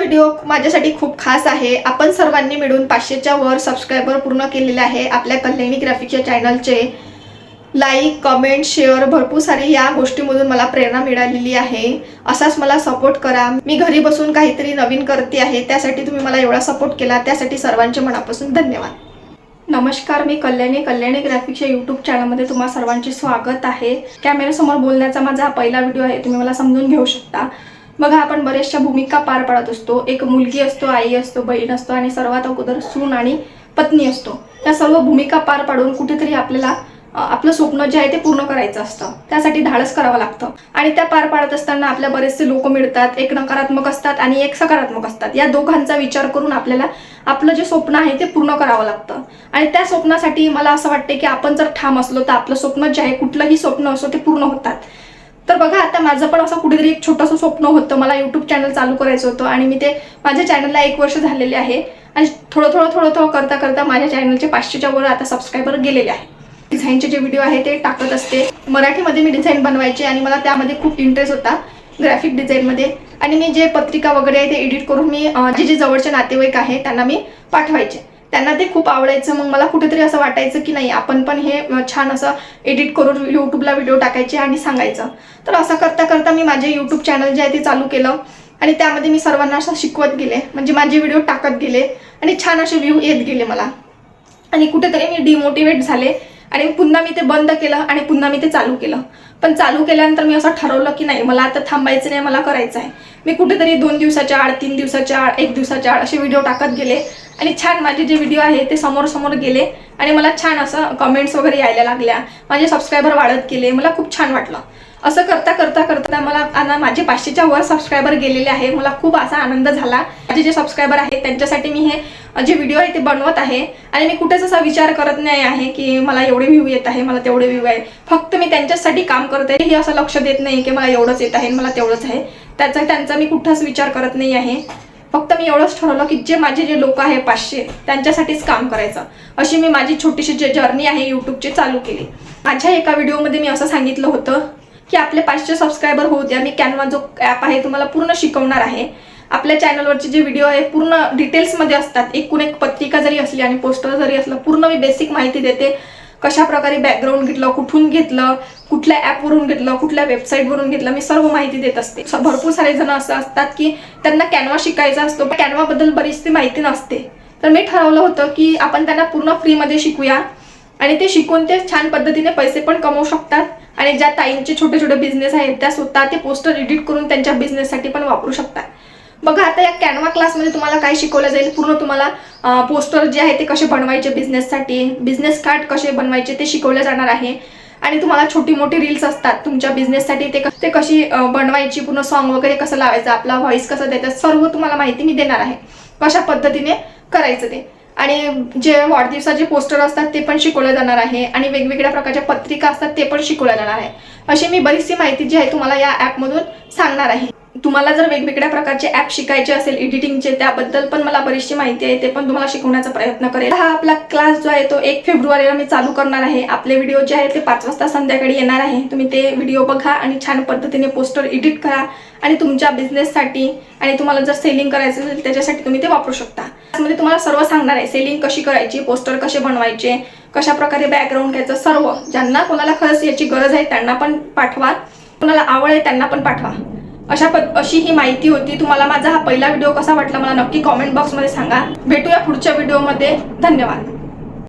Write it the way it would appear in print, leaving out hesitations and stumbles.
Video माझ्यासाठी खूप खास आहे। आपण सर्वांनी मिळून 500च्या वर सबस्क्रायबर पूर्ण केलेले आहे। आपल्या कल्याणी ग्राफिक्सच्या चॅनलचे लाईक कमेंट शेअर भरपूर सारी या गोष्टीमधून मला प्रेरणा मिळालेली आहे। असाच मला सपोर्ट करा। मी घरी बसून काहीतरी नवीन करते आहे, त्यासाठी तुम्ही मला एवढा सपोर्ट केला, त्यासाठी सर्वांचे मनापासून धन्यवाद। नमस्कार, मी कल्याणी ग्राफिक्सच्या यूट्यूब चॅनलमध्ये तुम्हा सर्वांचे स्वागत आहे। कॅमेऱ्यासमोर बोलण्याचा माझा हा पहिला व्हिडिओ आहे, तुम्ही मला समजून घेऊ शकता। बघा, आपण बरेचशा भूमिका पार पाडत असतो। एक मुलगी असतो, आई असतो, बहीण असतो आणि सर्वात अगोदर सून आणि पत्नी असतो। या सर्व भूमिका पार पाडून कुठेतरी आपल्याला आपलं स्वप्न जे आहे ते पूर्ण करायचं असतं। त्यासाठी धाडस करावं लागतं आणि त्या पार पाडत असताना आपल्या बरेचसे लोक मिळतात। एक नकारात्मक असतात आणि एक सकारात्मक असतात। या दोघांचा विचार करून आपल्याला आपलं जे स्वप्न आहे ते पूर्ण करावं लागतं आणि त्या स्वप्नासाठी मला असं वाटते की आपण जर ठाम असलो तर आपलं स्वप्न जे आहे, कुठलंही स्वप्न असो, ते पूर्ण होतात। तर बघा, आता माझं पण असं कुठेतरी एक छोटंसं स्वप्न होतं। मला यूट्यूब चॅनल चालू करायचं होतं आणि मी ते माझ्या चॅनलला 1 वर्ष झालेले आहे आणि थोडं करता करता माझ्या चॅनलचे 500च्या वर आता सबस्क्रायबर गेलेले आहे। डिझाईनचे जे व्हिडिओ आहे ते टाकत असते। मराठीमध्ये मी डिझाईन बनवायचे आणि मला त्यामध्ये खूप इंटरेस्ट होता, ग्राफिक डिझाईनमध्ये। आणि मी जे पत्रिका वगैरे आहे ते एडिट करून मी जे जवळचे नातेवाईक आहे त्यांना मी पाठवायचे। त्यांना ते खूप आवडायचं। मग मला कुठेतरी असं वाटायचं की नाही, आपण पण हे छान असं एडिट करून यूट्यूबला व्हिडिओ टाकायचे आणि सांगायचं। तर असं करता करता मी माझे यूट्यूब चॅनल जे आहे ते चालू केलं आणि त्यामध्ये मी सर्वांना असं शिकवत गेले, म्हणजे माझे व्हिडिओ टाकत गेले आणि छान असे व्ह्यू येत गेले मला। आणि कुठेतरी मी डिमोटिवेट झाले आणि पुन्हा मी ते बंद केलं आणि पुन्हा मी ते चालू केलं। पण चालू केल्यानंतर मी असं ठरवलं की नाही, मला आता थांबायचं नाही, मला करायचं आहे। मी कुठेतरी 2 दिवसाच्या आड, 3 दिवसाच्या आड, 1 दिवसाच्या आड असे व्हिडिओ टाकत गेले आणि छान माझे जे व्हिडिओ आहे ते समोर गेले आणि मला छान असं कमेंट्स वगैरे यायला लागल्या। माझे सबस्क्रायबर वाढत गेले, मला खूप छान वाटलं। असं करता मला आता माझे 500च्या वर सबस्क्रायबर गेलेले आहे। मला खूप असा आनंद झाला। माझे जे सबस्क्रायबर आहेत त्यांच्यासाठी मी हे जे व्हिडिओ आहे ते बनवत आहे आणि मी कुठेच असा विचार करत नाही आहे की मला एवढे व्ह्यू येत आहे, मला तेवढे व्ह्यू आहे। फक्त मी त्यांच्यासाठी काम करते, हे असं लक्ष देत नाही की मला एवढंच येत आहे, मला तेवढंच आहे। त्यांचा मी कुठंच विचार करत नाही आहे। फक्त मी एवढंच ठरवलं की जे माझे जे लोक आहे 500, त्यांच्यासाठीच काम करायचं। अशी मी माझी छोटीशी जे जर्नी आहे यूट्यूबची चालू केली। माझ्या एका व्हिडिओमध्ये मी असं सांगितलं होतं की आपले 500 सबस्क्रायबर होऊ द्या, मी कॅनवा जो ॲप आहे तुम्हाला पूर्ण शिकवणार आहे। आपल्या चॅनलवरचे जे व्हिडिओ आहे पूर्ण डिटेल्समध्ये असतात। एकूण एक पत्रिका जरी असली आणि पोस्टर जरी असलं, पूर्ण मी बेसिक माहिती देते। कशा प्रकारे बॅकग्राऊंड घेतलं, कुठून घेतलं, कुठल्या ॲपवरून घेतलं, कुठल्या वेबसाईटवरून घेतलं, मी सर्व माहिती देत असते। भरपूर सारे जण असं असतात की त्यांना कॅनवा शिकायचा असतो, पण कॅनवाबद्दल बरीचशी माहिती नसते। तर मी ठरवलं होतं की आपण त्यांना पूर्ण फ्रीमध्ये शिकूया आणि ते शिकून ते छान पद्धतीने पैसे पण कमवू शकतात आणि ज्या टाईमचे छोटे बिझनेस आहेत त्या स्वतः ते पोस्टर एडिट करून त्यांच्या बिझनेससाठी पण वापरू शकतात। बघा, आता या कॅनवा क्लासमध्ये तुम्हाला काय शिकवलं जाईल, पूर्ण तुम्हाला पोस्टर जे आहे ते कसे बनवायचे बिझनेससाठी, बिझनेस कार्ड कसे बनवायचे ते शिकवलं जाणार आहे। आणि तुम्हाला छोटी मोठी रील्स असतात तुमच्या बिझनेससाठी, ते कशी बनवायची, पूर्ण सॉन्ग वगैरे कसं लावायचं, आपला व्हॉइस कसं द्यायचं, सर्व तुम्हाला माहिती मी देणार आहे, कशा पद्धतीने करायचं ते। आणि जे वाढदिवसाचे पोस्टर असतात ते पण शिकवलं जाणार आहे आणि वेगवेगळ्या प्रकारच्या पत्रिका असतात ते पण शिकवल्या जाणार आहे। अशी मी बरीचशी माहिती जी आहे तुम्हाला या ॲपमधून सांगणार आहे। तुम्हाला जर वेगवेगळ्या प्रकारचे ॲप शिकायचे असेल एडिटिंगचे, त्याबद्दल पण मला बरीचशी माहिती आहे, ते पण तुम्हाला शिकवण्याचा प्रयत्न करेल। हा आपला क्लास जो आहे तो 1 फेब्रुवारीला मी चालू करणार आहे। आपले व्हिडिओ जे आहे ते 5 वाजता संध्याकाळी येणार आहे। तुम्ही ते व्हिडिओ बघा आणि छान पद्धतीने पोस्टर एडिट करा आणि तुमच्या बिझनेससाठी आणि तुम्हाला जर सेलिंग करायचं असेल त्याच्यासाठी तुम्ही ते वापरू शकता। त्यामध्ये तुम्हाला सर्व सांगणार आहे, सेलिंग कशी करायची, पोस्टर कसे बनवायचे, कशा प्रकारे बॅकग्राऊंड घ्यायचं, सर्व। ज्यांना कोणाला खरंच याची गरज आहे त्यांना पण पाठवा, कोणाला आवड आहे त्यांना पण पाठवा। अशी ही माहिती होती। तुम्हाला माझा हा पहिला व्हिडिओ कसा वाटला मला नक्की कमेंट बॉक्समध्ये सांगा। भेटूया पुढच्या व्हिडिओमध्ये। धन्यवाद।